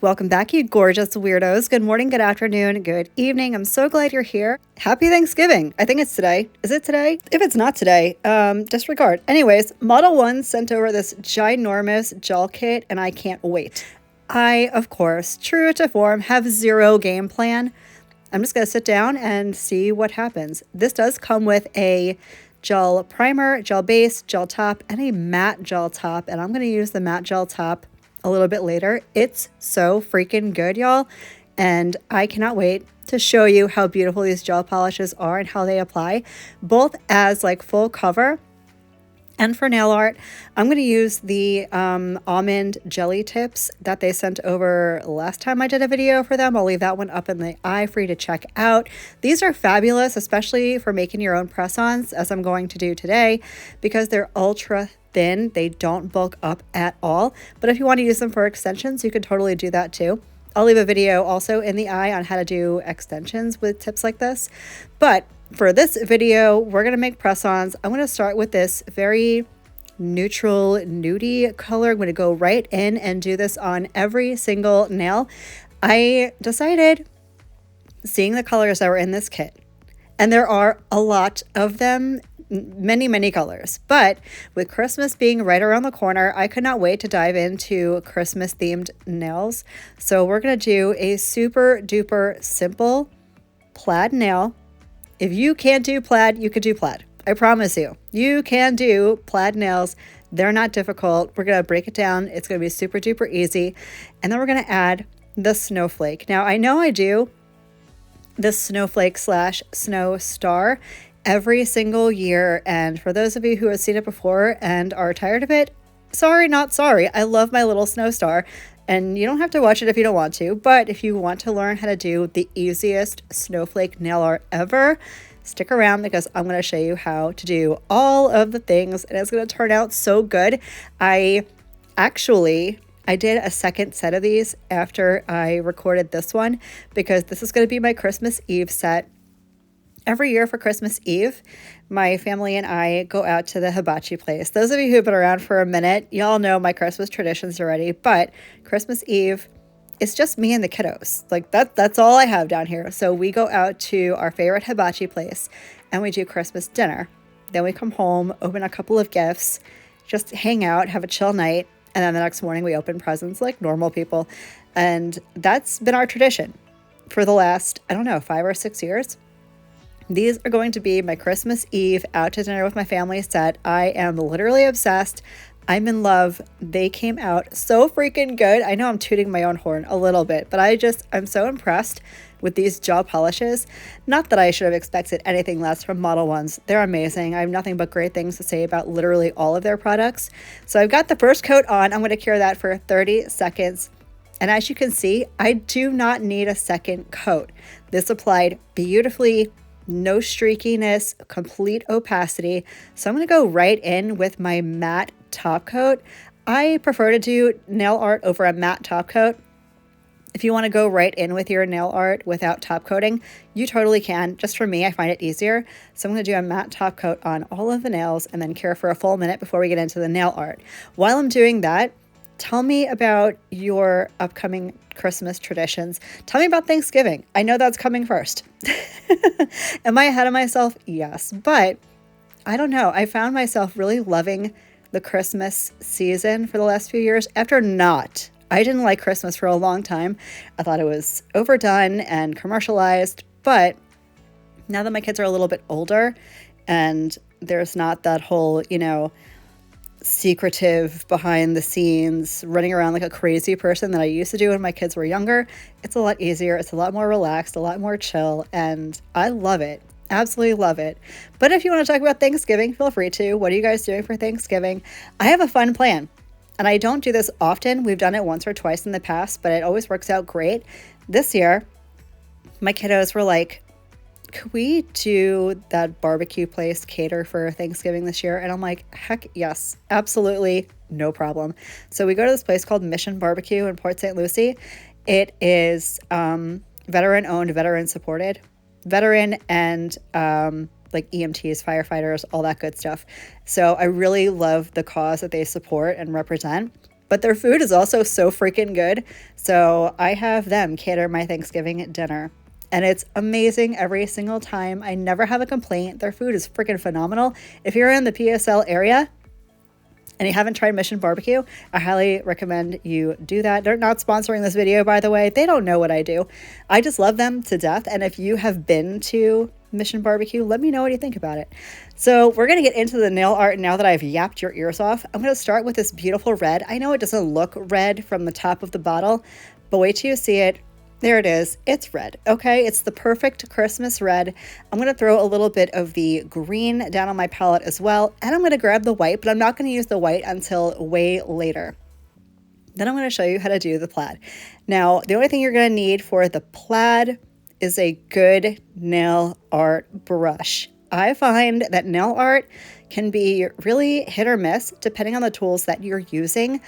Welcome back, you gorgeous weirdos. Good morning, good afternoon, good evening. I'm so glad you're here. Happy Thanksgiving. I think it's today. Is it today? If it's not today, disregard. Anyways, Modelones sent over this ginormous gel kit, and I can't wait. I, of course, true to form, have zero game plan. I'm just going to sit down and see what happens. This does come with a gel primer, gel base, gel top, and a matte gel top, and I'm going to use the matte gel top a little bit later. It's so freaking good, y'all, and I cannot wait to show you how beautiful these gel polishes are and how they apply, both as like full cover and for nail art. I'm going to use the almond jelly tips that they sent over last time I did a video for them. I'll leave that one up in the eye for you to check out. These are fabulous, especially for making your own press-ons, as I'm going to do today, because they're ultra thin. They don't bulk up at all. But if you want to use them for extensions, you can totally do that too. I'll leave a video also in the eye on how to do extensions with tips like this. But for this video, we're going to make press-ons. I'm going to start with this very neutral nudie color. I'm going to go right in and do this on every single nail. I decided, seeing the colors that were in this kit, and there are a lot of them, many colors, but with Christmas being right around the corner, I could not wait to dive into Christmas themed nails. So we're going to do a super duper simple plaid nail. If you can't do plaid, you could do plaid. I promise you, you can do plaid nails. They're not difficult. We're going to break it down. It's going to be super duper easy. And then we're going to add the snowflake. Now I know I do this snowflake / snow star every single year. And for those of you who have seen it before and are tired of it, sorry, not sorry. I love my little snow star. And you don't have to watch it if you don't want to, but if you want to learn how to do the easiest snowflake nail art ever, stick around because I'm going to show you how to do all of the things, and it's going to turn out so good. I did a second set of these after I recorded this one because this is going to be my Christmas Eve set. Every year for Christmas Eve, my family and I go out to the hibachi place. Those of you who've been around for a minute, y'all know my Christmas traditions already, but Christmas Eve, it's just me and the kiddos. Like that's all I have down here. So we go out to our favorite hibachi place and we do Christmas dinner. Then we come home, open a couple of gifts, just hang out, have a chill night, and then the next morning we open presents like normal people. And that's been our tradition for the last, 5 or 6 years. These are going to be my Christmas Eve out to dinner with my family set. I am literally obsessed. I'm in love. They came out so freaking good. I know I'm tooting my own horn a little bit, but I'm so impressed with these gel polishes. Not that I should have expected anything less from Modelones. They're amazing. I have nothing but great things to say about literally all of their products. So I've got the first coat on. I'm going to cure that for 30 seconds. And as you can see, I do not need a second coat. This applied beautifully. No streakiness, complete opacity. So I'm going to go right in with my matte top coat. I prefer to do nail art over a matte top coat. If you want to go right in with your nail art without top coating, you totally can. Just for me, I find it easier. So I'm going to do a matte top coat on all of the nails and then cure for a full minute before we get into the nail art. While I'm doing that, tell me about your upcoming Christmas traditions. Tell me about Thanksgiving. I know that's coming first. Am I ahead of myself? Yes. But I don't know. I found myself really loving the Christmas season for the last few years after not. I didn't like Christmas for a long time. I thought it was overdone and commercialized. But now that my kids are a little bit older and there's not that whole, secretive behind the scenes running around like a crazy person that I used to do when my kids were younger, it's a lot easier. It's a lot more relaxed, a lot more chill, and I love it. Absolutely love it. But if you want to talk about Thanksgiving, feel free to. What are you guys doing for Thanksgiving? I have a fun plan, and I don't do this often. We've done it once or twice in the past, but it always works out great. This year, my kiddos were like, could we do that barbecue place cater for Thanksgiving this year? And I'm like, heck yes, absolutely, no problem. So we go to this place called Mission Barbecue in Port St. Lucie. It is veteran owned, veteran supported, veteran and like EMTs, firefighters, all that good stuff. So I really love the cause that they support and represent. but their food is also so freaking good. So I have them cater my Thanksgiving dinner. And it's amazing every single time. I never have a complaint. Their food is freaking phenomenal. If you're in the PSL area and you haven't tried Mission Barbecue, I highly recommend you do that. They're not sponsoring this video, by the way. They don't know what I do. I just love them to death. And if you have been to Mission Barbecue, let me know what you think about it. So we're going to get into the nail art now that I've yapped your ears off. I'm going to start with this beautiful red. I know it doesn't look red from the top of the bottle, but wait till you see it. There it is. It's red. Okay, it's the perfect Christmas red. I'm going to throw a little bit of the green down on my palette as well, and I'm going to grab the white, but I'm not going to use the white until way later. Then I'm going to show you how to do the plaid. Now, the only thing you're going to need for the plaid is a good nail art brush. I find that nail art can be really hit or miss depending on the tools that you're using.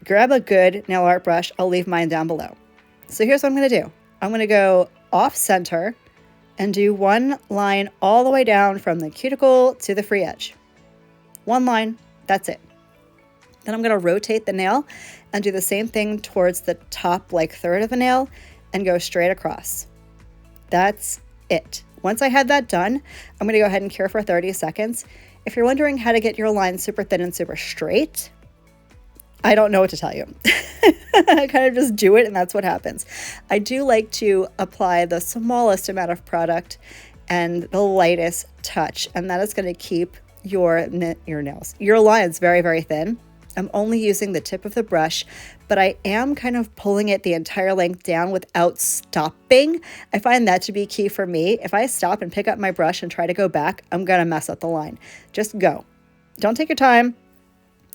Grab a good nail art brush. I'll leave mine down below. So here's what I'm going to do. I'm going to go off center and do one line all the way down from the cuticle to the free edge. One line, that's it. Then I'm going to rotate the nail and do the same thing towards the top like third of a nail and go straight across. That's it. Once I had that done, I'm going to go ahead and cure for 30 seconds. If you're wondering how to get your line super thin and super straight, I don't know what to tell you. I kind of just do it and that's what happens. I do like to apply the smallest amount of product and the lightest touch, and that is going to keep your nails, your lines very, very thin. I'm only using the tip of the brush, but I am kind of pulling it the entire length down without stopping. I find that to be key for me. If I stop and pick up my brush and try to go back, I'm going to mess up the line. Just go. Don't take your time.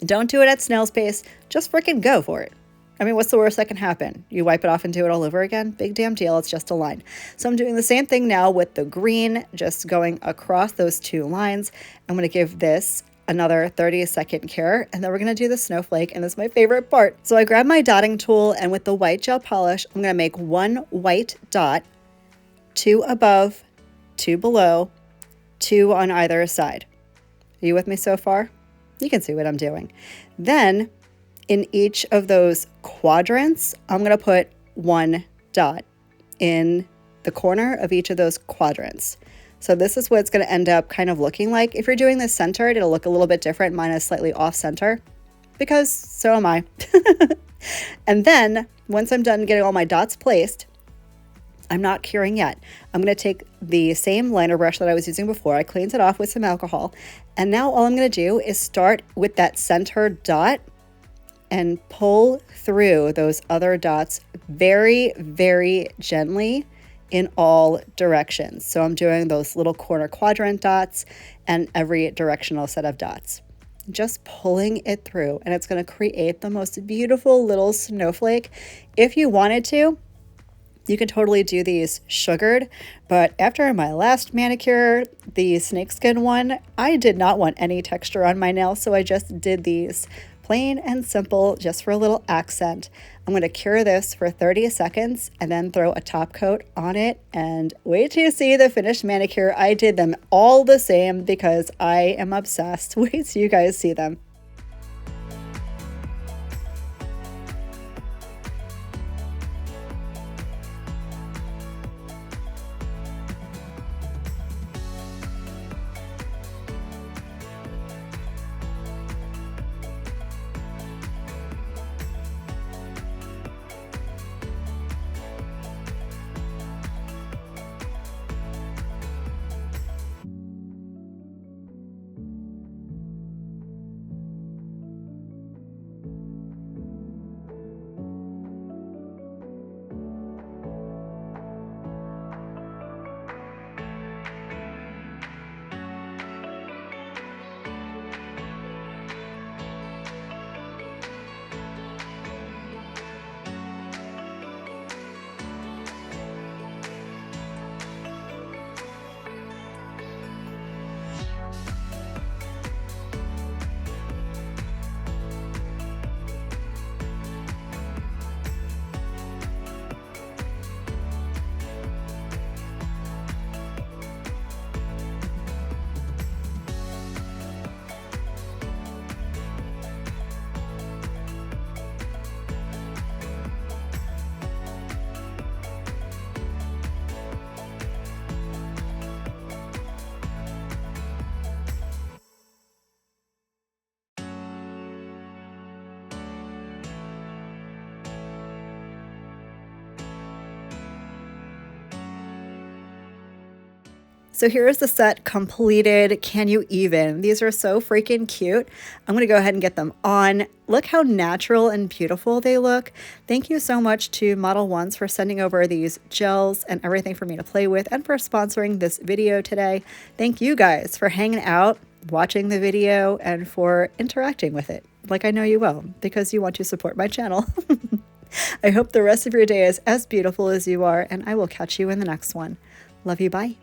Don't do it at snail's pace. Just freaking go for it. I mean, what's the worst that can happen? You wipe it off and do it all over again? Big damn deal. It's just a line. So I'm doing the same thing now with the green, just going across those two lines. I'm going to give this another 30-second cure, and then we're going to do the snowflake, and this is my favorite part. So I grab my dotting tool, and with the white gel polish, I'm going to make one white dot, two above, two below, two on either side. Are you with me so far? You can see what I'm doing. Then in each of those quadrants, I'm going to put one dot in the corner of each of those quadrants. So this is what it's going to end up kind of looking like. If you're doing this centered, it'll look a little bit different. Mine is slightly off center because so am I. And then once I'm done getting all my dots placed, I'm not curing yet. I'm going to take the same liner brush that I was using before. I cleaned it off with some alcohol. And now all I'm going to do is start with that center dot and pull through those other dots very, very gently in all directions. So I'm doing those little corner quadrant dots and every directional set of dots. Just pulling it through, and it's going to create the most beautiful little snowflake. If you wanted to, you can totally do these sugared, but after my last manicure, the snakeskin one, I did not want any texture on my nails, so I just did these plain and simple just for a little accent. I'm going to cure this for 30 seconds and then throw a top coat on it, and wait till you see the finished manicure. I did them all the same because I am obsessed. Wait till you guys see them. So here's the set completed. Can you even? These are so freaking cute. I'm going to go ahead and get them on. Look how natural and beautiful they look. Thank you so much to Modelones for sending over these gels and everything for me to play with and for sponsoring this video today. Thank you guys for hanging out, watching the video, and for interacting with it, like I know you will, because you want to support my channel. I hope the rest of your day is as beautiful as you are, and I will catch you in the next one. Love you, bye.